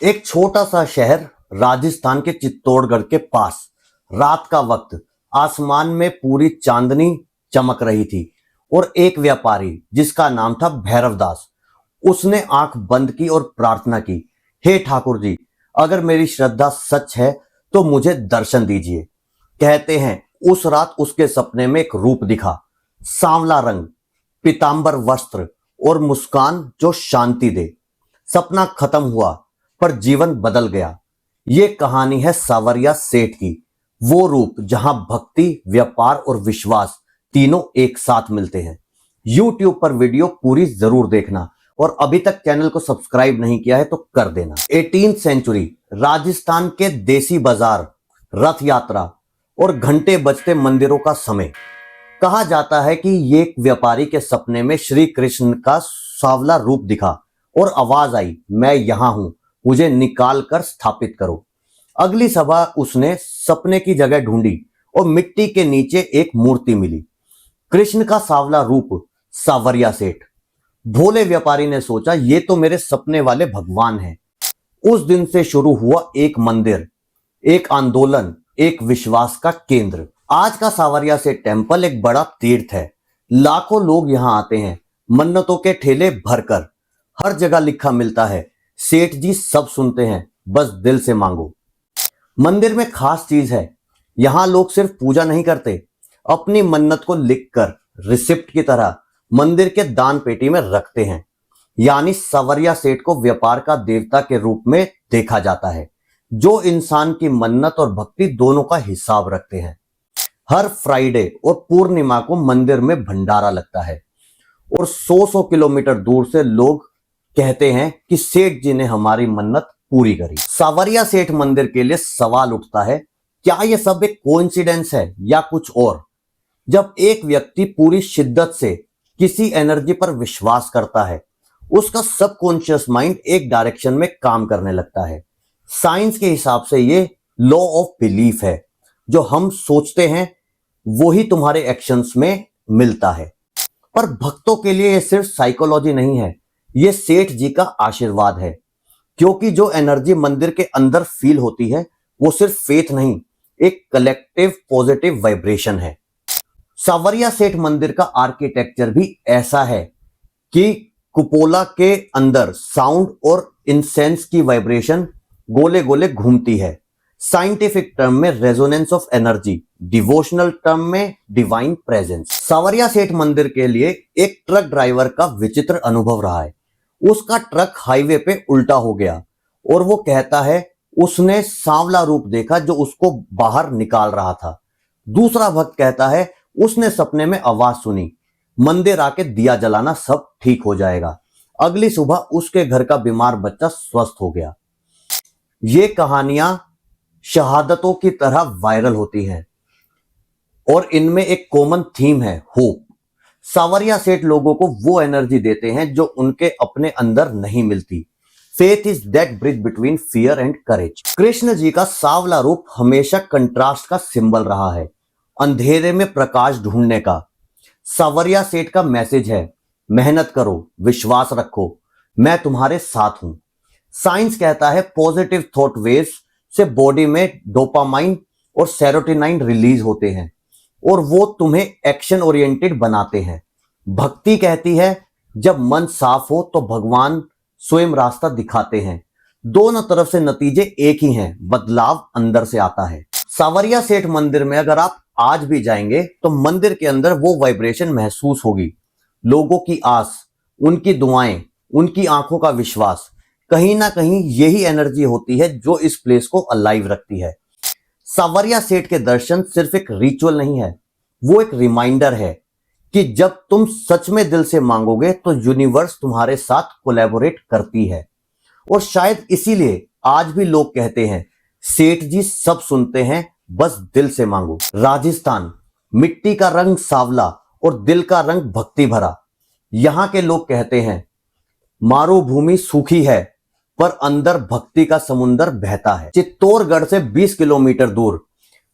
एक छोटा सा शहर राजस्थान के चित्तौड़गढ़ के पास। रात का वक्त, आसमान में पूरी चांदनी चमक रही थी और एक व्यापारी जिसका नाम था भैरवदास, उसने आंख बंद की और प्रार्थना की, हे ठाकुर जी, अगर मेरी श्रद्धा सच है तो मुझे दर्शन दीजिए। कहते हैं उस रात उसके सपने में एक रूप दिखा, सांवला रंग, पीतांबर वस्त्र और मुस्कान जो शांति दे। सपना खत्म हुआ पर जीवन बदल गया। ये कहानी है सावरिया सेठ की, वो रूप जहां भक्ति, व्यापार और विश्वास तीनों एक साथ मिलते हैं। YouTube पर वीडियो पूरी जरूर देखना और अभी तक चैनल को सब्सक्राइब नहीं किया है तो कर देना। 18th सेंचुरी, राजस्थान के देसी बाजार, रथ यात्रा और घंटे बजते मंदिरों का समय। कहा जाता है कि ये एक व्यापारी के सपने में श्री कृष्ण का सांवला रूप दिखा और आवाज आई, मैं यहां हूं, मुझे निकाल कर स्थापित करो। अगली सभा उसने सपने की जगह ढूंढी और मिट्टी के नीचे एक मूर्ति मिली, कृष्ण का सांवला रूप, सावरिया सेठ। भोले व्यापारी ने सोचा, ये तो मेरे सपने वाले भगवान हैं। उस दिन से शुरू हुआ एक मंदिर, एक आंदोलन, एक विश्वास का केंद्र। आज का सावरिया सेठ टेम्पल एक बड़ा तीर्थ है। लाखों लोग यहां आते हैं, मन्नतों के ठेले भरकर। हर जगह लिखा मिलता है, सेठ जी सब सुनते हैं, बस दिल से मांगो। मंदिर में खास चीज है, यहां लोग सिर्फ पूजा नहीं करते, अपनी मन्नत को लिखकर रिसिप्ट की तरह मंदिर के दान पेटी में रखते हैं। यानी सावरिया सेठ को व्यापार का देवता के रूप में देखा जाता है, जो इंसान की मन्नत और भक्ति दोनों का हिसाब रखते हैं। हर फ्राइडे और पूर्णिमा को मंदिर में भंडारा लगता है और 100 किलोमीटर दूर से लोग कहते हैं कि सेठ जी ने हमारी मन्नत पूरी करी। सावरिया सेठ मंदिर के लिए सवाल उठता है, क्या यह सब एक कोइंसिडेंस है या कुछ और? जब एक व्यक्ति पूरी शिद्दत से किसी एनर्जी पर विश्वास करता है, उसका सबकॉन्शियस माइंड एक डायरेक्शन में काम करने लगता है। साइंस के हिसाब से ये लॉ ऑफ बिलीफ है, जो हम सोचते हैं वही तुम्हारे एक्शंस में मिलता है। पर भक्तों के लिए ये सिर्फ साइकोलॉजी नहीं है, ये सेठ जी का आशीर्वाद है, क्योंकि जो एनर्जी मंदिर के अंदर फील होती है वो सिर्फ फेथ नहीं, एक कलेक्टिव पॉजिटिव वाइब्रेशन है। सावरिया सेठ मंदिर का आर्किटेक्चर भी ऐसा है कि कुपोला के अंदर साउंड और इंसेंस की वाइब्रेशन गोले गोले घूमती है। साइंटिफिक टर्म में resonance of energy, devotional term में डिवाइन प्रेजेंस। सावरिया सेठ मंदिर के लिए एक ट्रक ड्राइवर का विचित्र अनुभव रहा है। उसका ट्रक हाईवे पे उल्टा हो गया और वो कहता है उसने सांवला रूप देखा जो उसको बाहर निकाल रहा था। दूसरा भक्त कहता है उसने सपने में आवाज सुनी, मंदिर आके दिया जलाना, सब ठीक हो जाएगा। अगली सुबह उसके घर का बीमार बच्चा स्वस्थ हो गया। ये कहानियां शहादतों की तरह वायरल होती हैं और इनमें एक कॉमन थीम है, होप। सावरिया सेठ लोगों को वो एनर्जी देते हैं जो उनके अपने अंदर नहीं मिलती। Faith is that bridge between fear and courage. Krishna ji का सांवला रूप हमेशा कंट्रास्ट का सिंबल रहा है, अंधेरे में प्रकाश ढूंढने का। सावरिया सेठ का मैसेज है, मेहनत करो, विश्वास रखो, मैं तुम्हारे साथ हूं। साइंस कहता है पॉजिटिव थॉट वेव्स से बॉडी में डोपामाइन और सेरोटोनिन रिलीज होते हैं और वो तुम्हें एक्शन ओरिएंटेड बनाते हैं। भक्ति कहती है जब मन साफ हो तो भगवान स्वयं रास्ता दिखाते हैं। दोनों तरफ से नतीजे एक ही हैं, बदलाव अंदर से आता है। सावरिया सेठ मंदिर में अगर आप आज भी जाएंगे तो मंदिर के अंदर वो वाइब्रेशन महसूस होगी, लोगों की आस, उनकी दुआएं, उनकी आंखों का विश्वास। कहीं ना कहीं यही एनर्जी होती है जो इस प्लेस को अलाइव रखती है। सावरिया सेठ के दर्शन सिर्फ एक रिचुअल नहीं है, वो एक रिमाइंडर है कि जब तुम सच में दिल से मांगोगे तो यूनिवर्स तुम्हारे साथ कोलैबोरेट करती है। और शायद इसीलिए आज भी लोग कहते हैं, सेठ जी सब सुनते हैं, बस दिल से मांगो। राजस्थान, मिट्टी का रंग सांवला और दिल का रंग भक्ति भरा। यहां के लोग कहते हैं, मारो भूमि सूखी है पर अंदर भक्ति का समुंदर बहता है। चित्तौड़गढ़ से 20 किलोमीटर दूर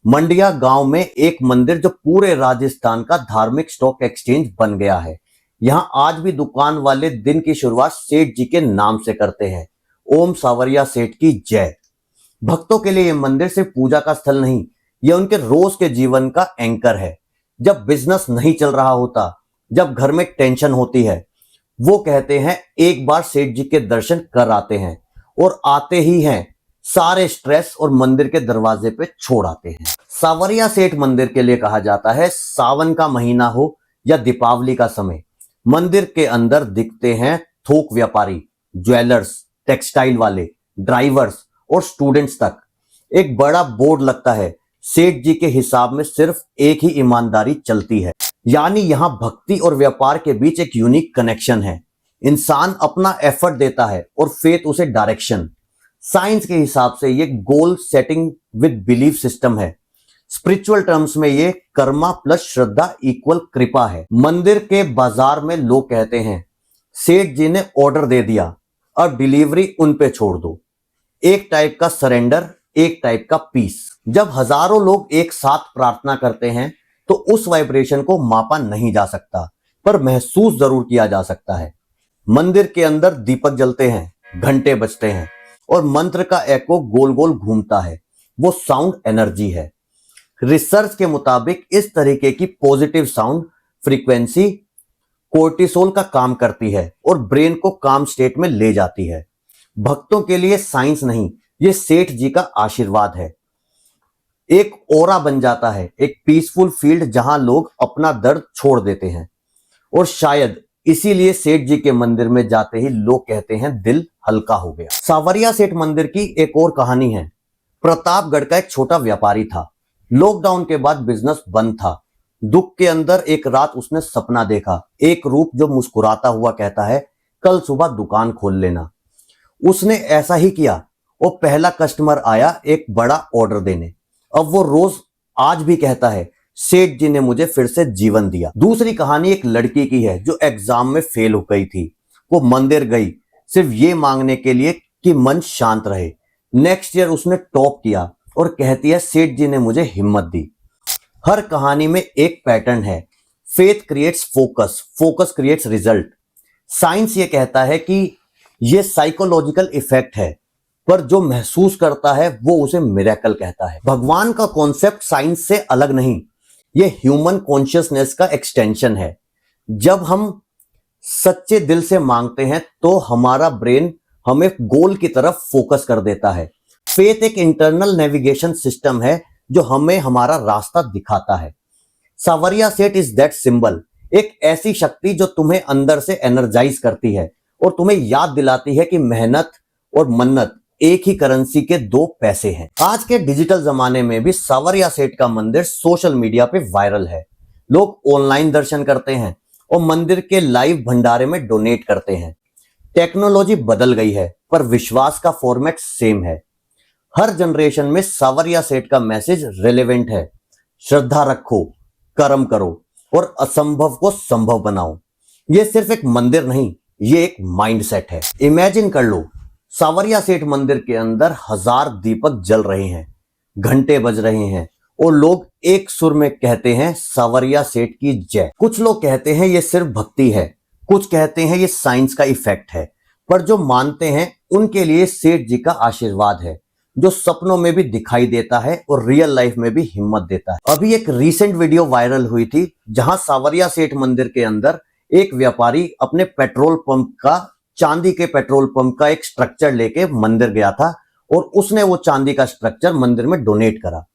मंडिया गांव में एक मंदिर जो पूरे राजस्थान का धार्मिक स्टॉक एक्सचेंज बन गया है। यहां आज भी दुकान वाले दिन की शुरुआत सेठ जी के नाम से करते हैं। ओम सावरिया सेठ की जय। भक्तों के लिए यह मंदिर सिर्फ पूजा का स्थल नहीं, यह उनके रोज के जीवन का एंकर है। जब बिजनेस नहीं चल रहा होता, जब घर में टेंशन होती है, वो कहते हैं एक बार सेठ जी के दर्शन कर आते हैं, और आते ही हैं सारे स्ट्रेस और मंदिर के दरवाजे पे छोड़ आते हैं। सावरिया सेठ मंदिर के लिए कहा जाता है सावन का महीना हो या दीपावली का समय, मंदिर के अंदर दिखते हैं थोक व्यापारी, ज्वेलर्स, टेक्सटाइल वाले, ड्राइवर्स और स्टूडेंट्स तक। एक बड़ा बोर्ड लगता है, सेठ जी के हिसाब में सिर्फ एक ही ईमानदारी चलती है। यानी यहां भक्ति और व्यापार के बीच एक यूनिक कनेक्शन है। इंसान अपना एफर्ट देता है और फेथ उसे डायरेक्शन। साइंस के हिसाब से ये goal setting with belief system है। स्पिरिचुअल टर्म्स में ये कर्मा प्लस श्रद्धा इक्वल कृपा है। मंदिर के बाजार में लोग कहते हैं सेठ जी ने ऑर्डर दे दिया, अब डिलीवरी उन पे छोड़ दो। एक टाइप का सरेंडर, एक टाइप का पीस। जब हजारों लोग एक साथ प्रार्थना करते हैं तो उस वाइब्रेशन को मापा नहीं जा सकता, पर महसूस जरूर किया जा सकता है। मंदिर के अंदर दीपक जलते हैं, घंटे बजते हैं और मंत्र का एको गोल गोल घूमता है। वो साउंड एनर्जी है। रिसर्च के मुताबिक इस तरीके की पॉजिटिव साउंड फ्रीक्वेंसी कोर्टिसोल का काम करती है और ब्रेन को काम स्टेट में ले जाती है। भक्तों के लिए साइंस नहीं, ये सेठ जी का आशीर्वाद है। एक ओरा बन जाता है, एक पीसफुल फील्ड जहां लोग अपना दर्द छोड़ देते हैं। और शायद इसीलिए सेठ जी के मंदिर में जाते ही लोग कहते हैं दिल हल्का हो गया। सावरिया सेठ मंदिर की एक और कहानी है। प्रतापगढ़ का एक छोटा व्यापारी था। लॉकडाउन के बाद बिजनेस बंद था। दुख के अंदर एक रात उसने सपना देखा, एक रूप जो मुस्कुराता हुआ कहता है कल सुबह दुकान खोल लेना। उसने ऐसा ही किया और पहला कस्टमर आया एक बड़ा ऑर्डर देने। अब वो रोज आज भी कहता है सेठ जी ने मुझे फिर से जीवन दिया। दूसरी कहानी एक लड़की की है जो एग्जाम में फेल हो गई थी। वो मंदिर गई सिर्फ ये मांगने के लिए कि मन शांत रहे। नेक्स्ट ईयर उसने टॉप किया और कहती है सेठ जी ने मुझे हिम्मत दी। हर कहानी में एक पैटर्न है। Faith creates focus, focus creates result. Science ये कहता है कि ये साइकोलॉजिकल इफेक्ट है, पर जो महसूस करता है वो उसे मिरेकल कहता है। भगवान का कॉन्सेप्ट साइंस से अलग नहीं, ये ह्यूमन कॉन्शियसनेस का एक्सटेंशन है। जब हम सच्चे दिल से मांगते हैं तो हमारा ब्रेन हमें गोल की तरफ फोकस कर देता है। फेथ एक इंटरनल नेविगेशन सिस्टम है जो हमें हमारा रास्ता दिखाता है। सावरिया सेठ इज दैट सिंबल, एक ऐसी शक्ति जो तुम्हें अंदर से एनर्जाइज करती है और तुम्हें याद दिलाती है कि मेहनत और मन्नत एक ही करेंसी के दो पैसे हैं। आज के डिजिटल जमाने में भी सावरिया सेठ का मंदिर सोशल मीडिया पे वायरल है। लोग ऑनलाइन दर्शन करते हैं और मंदिर के लाइव भंडारे में डोनेट करते हैं। टेक्नोलॉजी बदल गई है पर विश्वास का फॉर्मेट सेम है। हर जनरेशन में सावरिया सेठ का मैसेज रेलेवेंट है। श्रद्धा रखो, कर्म करो और असंभव को संभव बनाओ। यह सिर्फ एक मंदिर नहीं, ये एक माइंडसेट है। इमेजिन कर लो, सावरिया सेठ मंदिर के अंदर 1000 दीपक जल रहे हैं, घंटे बज रहे हैं और लोग एक सुर में कहते हैं सावरिया सेठ की जय। कुछ लोग कहते हैं ये सिर्फ भक्ति है, कुछ कहते हैं ये साइंस का इफेक्ट है, पर जो मानते हैं उनके लिए सेठ जी का आशीर्वाद है, जो सपनों में भी दिखाई देता है और रियल लाइफ में भी हिम्मत देता है। अभी एक रीसेंट वीडियो वायरल हुई थी जहां सावरिया सेठ मंदिर के अंदर एक व्यापारी अपने पेट्रोल पंप का, चांदी के पेट्रोल पंप का एक स्ट्रक्चर लेके मंदिर गया था और उसने वो चांदी का स्ट्रक्चर मंदिर में डोनेट करा।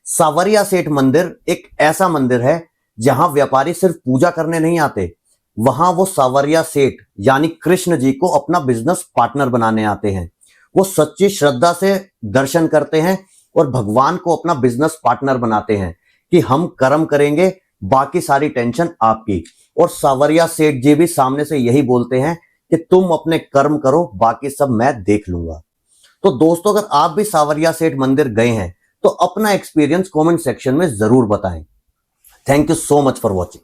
सावरिया सेठ मंदिर एक ऐसा मंदिर है जहां व्यापारी सिर्फ पूजा करने नहीं आते, वहां वो सावरिया सेठ यानी कृष्ण जी को अपना बिजनेस पार्टनर बनाने आते हैं। वो सच्ची श्रद्धा से दर्शन करते हैं और भगवान को अपना बिजनेस पार्टनर बनाते हैं कि हम कर्म करेंगे, बाकी सारी टेंशन आपकी। और सावरिया सेठ जी भी सामने से यही बोलते हैं कि तुम अपने कर्म करो, बाकी सब मैं देख लूंगा। तो दोस्तों, अगर आप भी सावरिया सेठ मंदिर गए हैं तो अपना एक्सपीरियंस कमेंट सेक्शन में जरूर बताएं। Thank you so much for watching.